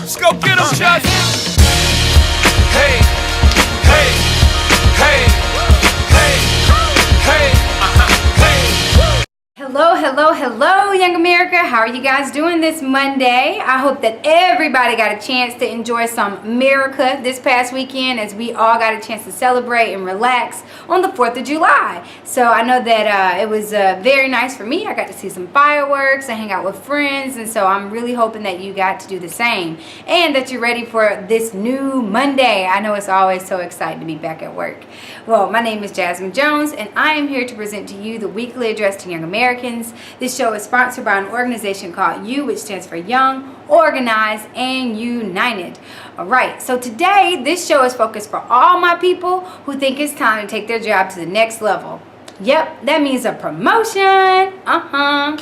Let's go get him, Chuck. Hey, hey, hey, hey, hey, hey. Hello, hello, hello, Young America. How are you guys doing this Monday? I hope that everybody got a chance to enjoy some America this past weekend, as we all got a chance to celebrate and relax on the 4th of July. So I know that it was very nice for me. I got to see some fireworks and hang out with friends, and so I'm really hoping that you got to do the same and that you're ready for this new Monday. I know it's always so exciting to be back at work. Well, my name is Jasmine Jones, and I am here to present to you the weekly address to Young Americans. This show is sponsored by an organization called YOU, which stands for Young, Organized, and United. All right, so today this show is focused for all my people who think it's time to take their job to the next level. Yep, that means a promotion. I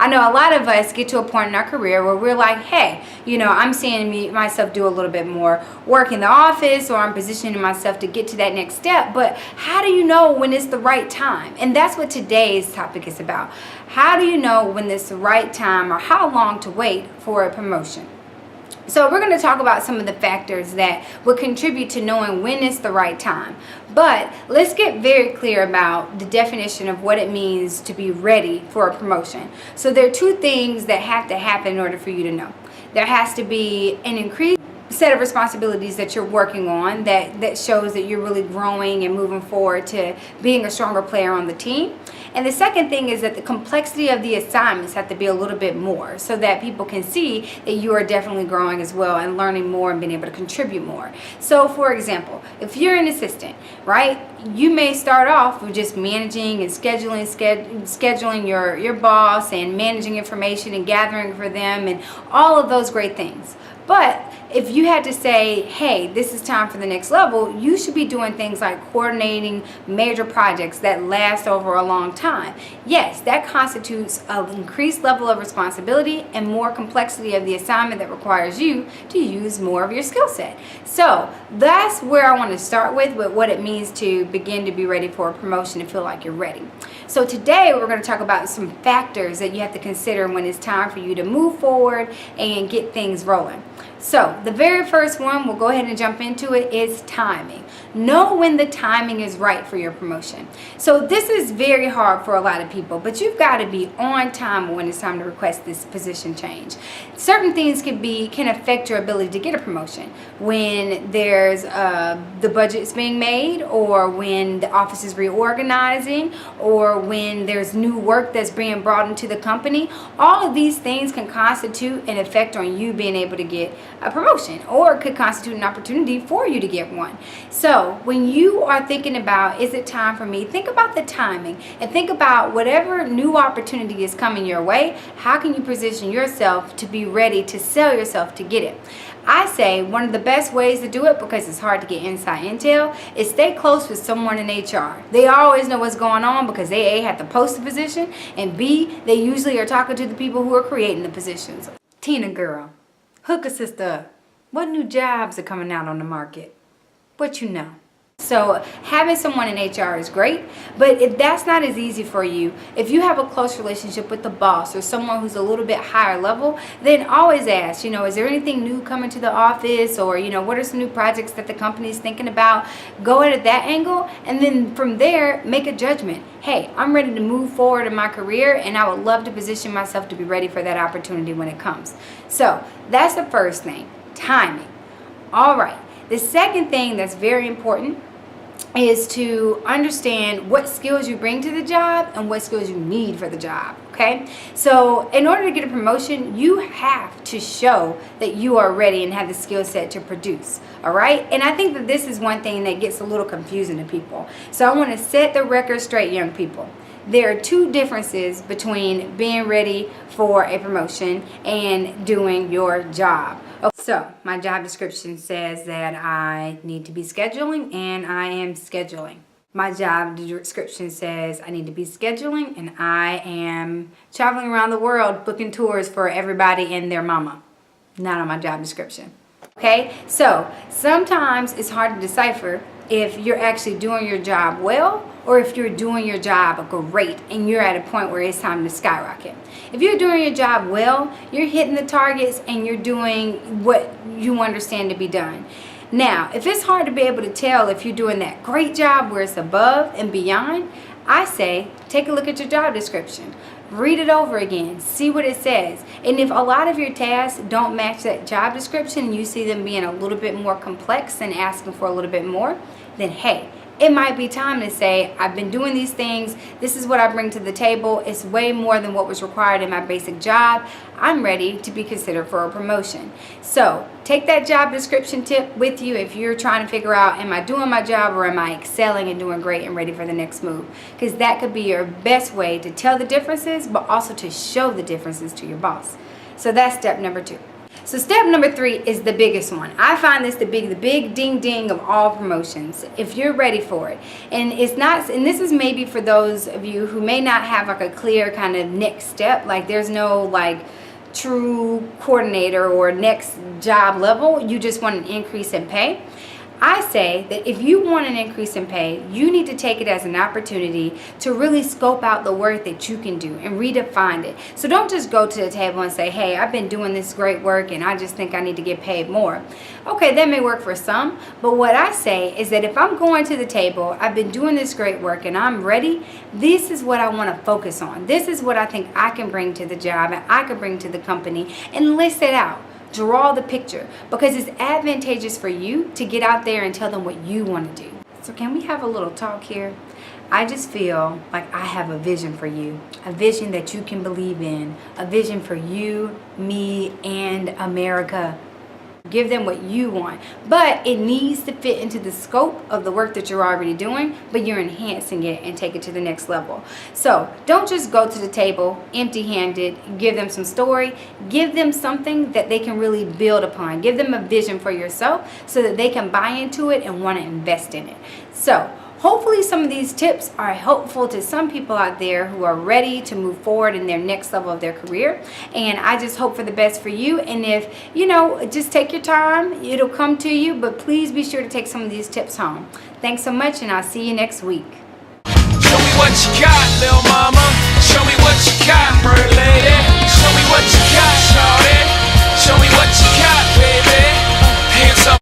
know a lot of us get to a point in our career where we're like, hey, I'm seeing myself do a little bit more work in the office, or I'm positioning myself to get to that next step. But how do you know when it's the right time? And that's what today's topic is about. How do you know when it's the right time, or how long to wait for a promotion? So we're going to talk about some of the factors that would contribute to knowing when it's the right time. But let's get very clear about the definition of what it means to be ready for a promotion. So there are two things that have to happen in order for you to know. There has to be an increased set of responsibilities that you're working on that shows that you're really growing and moving forward to being a stronger player on the team. And the second thing is that the complexity of the assignments have to be a little bit more, so that people can see that you are definitely growing as well and learning more and being able to contribute more. So for example, if you're an assistant, right, you may start off with just managing and scheduling your boss and managing information and gathering for them and all of those great things. But if you had to say, hey, this is time for the next level, you should be doing things like coordinating major projects that last over a long time. Yes, that constitutes an increased level of responsibility and more complexity of the assignment that requires you to use more of your skill set. So that's where I want to start with what it means to begin to be ready for a promotion and feel like you're ready. So today we're going to talk about some factors that you have to consider when it's time for you to move forward and get things rolling. So the very first one, we'll go ahead and jump into it, is timing. Know when the timing is right for your promotion. So this is very hard for a lot of people, but you've got to be on time when it's time to request this position change. Certain things can affect your ability to get a promotion. When there's the budget's being made, or when the office is reorganizing, or when there's new work that's being brought into the company. All of these things can constitute an effect on you being able to get a promotion, or it could constitute an opportunity for you to get one. So when you are thinking about, is it time for me, think about the timing and think about whatever new opportunity is coming your way. How can you position yourself to be ready to sell yourself to get it? I say one of the best ways to do it, because it's hard to get inside intel, is stay close with someone in HR. They always know what's going on, because they A, have to post the position, and B, they usually are talking to the people who are creating the positions. Tina girl, hook a sister up. What new jobs are coming out on the market? What you know? So having someone in HR is great, but if that's not as easy for you, if you have a close relationship with the boss or someone who's a little bit higher level, then always ask, is there anything new coming to the office, or, what are some new projects that the company is thinking about? Go at that angle, and then from there, make a judgment. Hey, I'm ready to move forward in my career, and I would love to position myself to be ready for that opportunity when it comes. So that's the first thing, timing. All right. The second thing that's very important is to understand what skills you bring to the job and what skills you need for the job. Okay, so in order to get a promotion, you have to show that you are ready and have the skill set to produce. All right, and I think that this is one thing that gets a little confusing to people. So I want to set the record straight, young people. There are two differences between being ready for a promotion and doing your job. So my job description says that I need to be scheduling, and I am scheduling. My job description says I need to be scheduling, and I am traveling around the world booking tours for everybody and their mama. Not on my job description. Okay, so sometimes it's hard to decipher if you're actually doing your job well, or if you're doing your job great and you're at a point where it's time to skyrocket. If you're doing your job well, you're hitting the targets and you're doing what you understand to be done. Now, if it's hard to be able to tell if you're doing that great job where it's above and beyond, I say take a look at your job description. Read it over again. See what it says. And if a lot of your tasks don't match that job description and you see them being a little bit more complex and asking for a little bit more, then hey, it might be time to say, I've been doing these things. This is what I bring to the table. It's way more than what was required in my basic job. I'm ready to be considered for a promotion. So take that job description tip with you if you're trying to figure out, am I doing my job or am I excelling and doing great and ready for the next move? Because that could be your best way to tell the differences, but also to show the differences to your boss. So that's step number 2. So step number 3 is the biggest one. I find this to be the big ding ding of all promotions, if you're ready for it. And it's not, and this is maybe for those of you who may not have like a clear kind of next step, like there's no like true coordinator or next job level, you just want an increase in pay. I say that if you want an increase in pay, you need to take it as an opportunity to really scope out the work that you can do and redefine it. So don't just go to the table and say, hey, I've been doing this great work and I just think I need to get paid more. Okay, that may work for some, but what I say is that if I'm going to the table, I've been doing this great work and I'm ready, this is what I want to focus on. This is what I think I can bring to the job and I can bring to the company, and list it out. Draw the picture, because it's advantageous for you to get out there and tell them what you want to do. So can we have a little talk here? I just feel like I have a vision for you, a vision that you can believe in, a vision for you, me, and America. Give them what you want, but it needs to fit into the scope of the work that you're already doing, but you're enhancing it and take it to the next level. So don't just go to the table empty-handed. Give them some story. Give them something that they can really build upon. Give them a vision for yourself so that they can buy into it and want to invest in it. So hopefully some of these tips are helpful to some people out there who are ready to move forward in their next level of their career. And I just hope for the best for you. And if, just take your time, it'll come to you. But please be sure to take some of these tips home. Thanks so much, and I'll see you next week. Show me what you got.